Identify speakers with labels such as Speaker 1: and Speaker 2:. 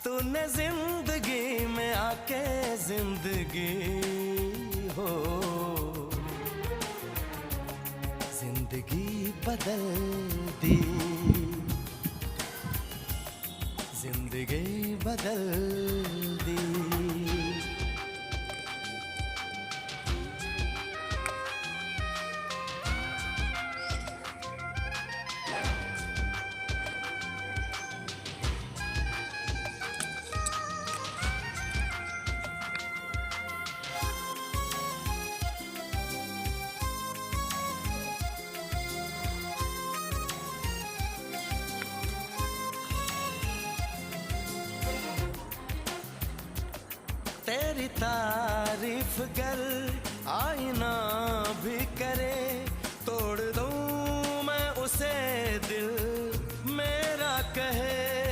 Speaker 1: तूने जिंदगी में आके जिंदगी हो जिंदगी बदल दी, जिंदगी बदल दी। तेरी तारीफ गर आईना भी करे,